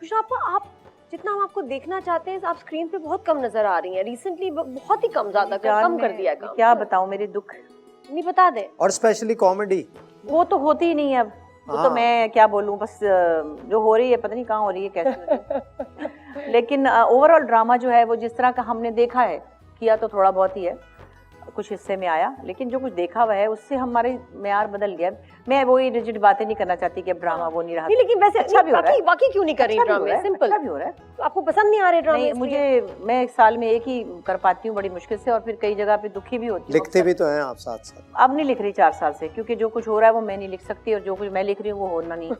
बुशरा आप जितना हम आपको देखना चाहते हैं आप स्क्रीन पे बहुत कम नजर आ रही हैं, रिसेंटली बहुत ही कम, ज्यादा कम कर दिया काम। क्या बताऊं मेरे दुख, नहीं बता दे। और स्पेशली कॉमेडी वो तो होती ही नहीं है अब, वो तो मैं क्या बोलूं, बस जो हो रही है पता नहीं कहाँ हो रही है, कैसे हो रही है। लेकिन ओवरऑल ड्रामा जो है वो जिस तरह का हमने देखा है, किया तो थोड़ा बहुत ही है, कुछ हिस्से में आया, लेकिन जो कुछ देखा हुआ है उससे हमारे मेयार बदल गया। मैं वही रिजिड बातें नहीं करना चाहती कि अब ड्रामा वो नहीं रहा। नहीं, लेकिन वैसे अच्छा भी हो रहा है, बाकी क्यों नहीं कर रही ड्रामे? सिंपल, अच्छा भी हो रहा है। तो आपको पसंद नहीं आ रहे ड्रामे? नहीं, मैं एक साल में एक ही कर पाती हूँ बड़ी मुश्किल से, और फिर कई जगह पे दुखी भी होती हूँ। लिखते भी तो हैं आप साथ साथ? अब नहीं लिख रही 4 साल से, क्योंकि जो कुछ हो रहा है वो मैं नहीं लिख सकती, और जो कुछ मैं लिख रही हूँ वो होना नहीं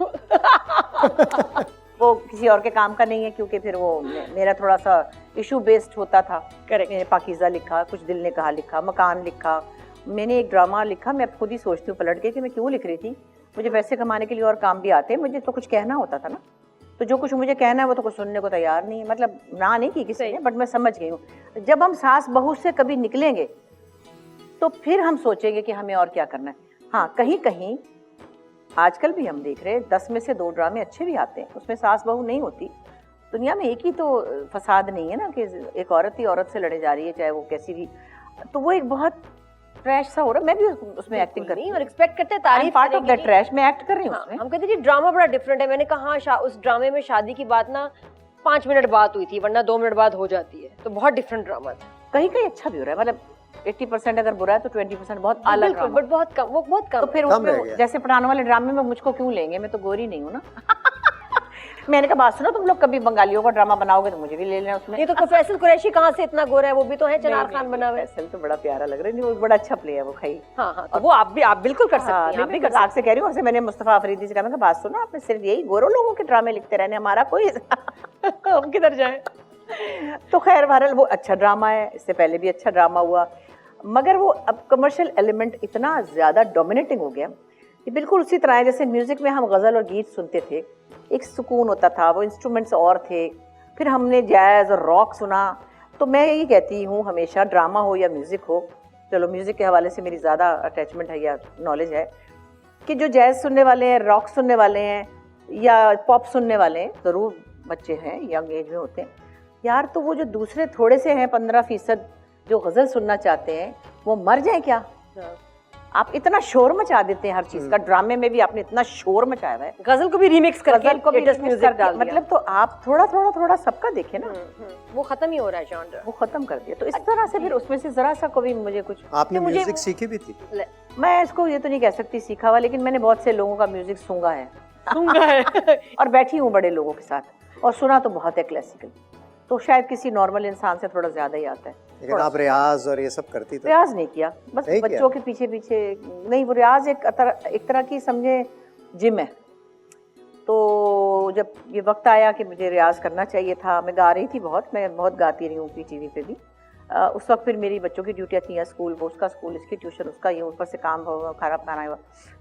वो किसी और के काम का नहीं है, क्योंकि फिर वो मेरा थोड़ा सा इशू बेस्ड होता था। करेक्ट। मैंने पाकीज़ा लिखा, कुछ दिल ने कहा लिखा, मकान लिखा, मैंने एक ड्रामा लिखा। मैं खुद ही सोचती हूँ पलट के कि मैं क्यों लिख रही थी, मुझे पैसे कमाने के लिए और काम भी आते हैं, मुझे तो कुछ कहना होता था ना। तो जो कुछ मुझे कहना है वो तो कुछ सुनने को तैयार नहीं है, मतलब ना नहीं की किसी ने, बट मैं समझ गई हूँ। जब हम सास बहू से कभी निकलेंगे तो फिर हम सोचेंगे कि हमें और क्या करना है। हाँ, कहीं कहीं आजकल भी हम देख रहे हैं 10 में से 2 ड्रामे अच्छे भी आते हैं, उसमें सास बहू नहीं होती। दुनिया में एक ही तो फसाद नहीं है ना कि एक औरत ही औरत से लड़े जा रही है, चाहे वो कैसी भी। तो वो एक बहुत ट्रैश सा हो रहा है। मैं भी उसमें एक्टिंग करती हूँ और एक्सपेक्ट करते हैं तारीफ, पार्ट ऑफ दैट ट्रैश, मैं एक्ट कर रही हूँ उसमें। हम कहते हैं जी ड्रामा बड़ा डिफरेंट है। मैंने कहा हाँ, उस ड्रामे में शादी की बात ना 5 मिनट बात हुई थी, वरना 2 मिनट बाद हो जाती है, तो बहुत डिफरेंट ड्रामा था। कहीं कहीं अच्छा भी हो रहा है, मतलब 80% अगर बुरा है तो 20% बहुत आला ड्रामा, बट बहुत कम, वो बहुत कम। तो फिर उसमें जैसे पठान वाले ड्रामे में मुझको क्यों लेंगे, मैं तो गोरी नहीं हूँ ना मैंने कहा बात सुनो, तुम लोग कभी बंगालियों का ड्रामा बनाओगे तो मुझे भी ले लेना उसमें। ये तो फैसल कुरैशी कहाँ से इतना गोरा है, वो भी तो है चनार खान बना हुआ है। फैसल तो बड़ा प्यारा लग रहा है, वो बड़ा अच्छा प्ले है वो खाई। हाँ हाँ, तो वो आप बिल्कुल कर सकती हैं, आप भी कर सकती हैं। आपसे कह रही हूँ, मैंने मुस्तफा अफरीदी से कहा, मैं बात सुनो, आपने सिर्फ यही गोरों लोगों के ड्रामे लिखते रहने, हमारा कोई हम किधर जाएं। तो खैर बहरहाल वो अच्छा ड्रामा है, इससे पहले भी अच्छा ड्रामा हुआ, मगर वो अब कमर्शियल एलिमेंट इतना ज़्यादा डोमिनेटिंग हो गया कि बिल्कुल उसी तरह है जैसे म्यूज़िक में हम गज़ल और गीत सुनते थे, एक सुकून होता था, वो इंस्ट्रूमेंट्स और थे, फिर हमने जैज़ और रॉक सुना। तो मैं यही कहती हूँ हमेशा, ड्रामा हो या म्यूज़िक हो, चलो म्यूज़िक के हवाले से मेरी ज़्यादा अटैचमेंट है या नॉलेज है, कि जो जैज़ सुनने वाले हैं, रॉक सुनने वाले हैं या पॉप सुनने वाले हैं, ज़रूर बच्चे हैं, यंग एज में होते हैं यार, तो वो जो दूसरे थोड़े से हैं 15% जो गज़ल सुनना चाहते हैं, वो मर जाए क्या? आप इतना शोर मचा देते हैं हर चीज का, ड्रामे में भी आपने इतना शोर मचाया हुआ है, गजल को भी रीमिक्स करके, गजल को भी म्यूजिक डाल दिया, मतलब तो आप थोड़ा सबका देखें ना, वो खत्म ही हो रहा है जॉनर, वो खत्म कर दिया। तो इस तरह से फिर उसमें से जरा सा कभी मुझे कुछ, आपने म्यूजिक सीखी भी थी? मैं इसको ये तो नहीं कह सकती सीखा हुआ, लेकिन मैंने बहुत से लोगों का म्यूजिक सूंघा है और बैठी हूँ बड़े लोगों के साथ, और सुना तो बहुत है क्लासिकल, तो शायद किसी नॉर्मल इंसान से थोड़ा ज्यादा ही आता है। लेकिन आप रियाज और ये सब करती थी? रियाज नहीं किया, बस बच्चों के पीछे पीछे नहीं, वो रियाज एक तरह की समझे जिम है। तो जब ये वक्त आया कि मुझे रियाज करना चाहिए था, मैं गा रही थी बहुत, मैं बहुत गाती रही हूँ PTV पे भी, उस वक्त फिर मेरी बच्चों की ड्यूटियाँ थी, स्कूल वो उसका स्कूल, इसकी ट्यूशन उसका, ये ऊपर से काम खराब खाना हुआ,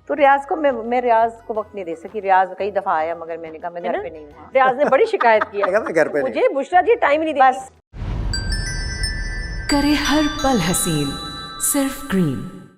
तो रियाज को मैं रियाज को वक्त नहीं दे सकी। रियाज कई दफ़ा आया, मगर मैंने कहा मैं घर पे नहीं हूँ। रियाज ने बड़ी शिकायत की है मैं घर पे मुझे बुशरा जी टाइम ही नहीं बस करे हर पल हसीन सिर्फ ग्रीन।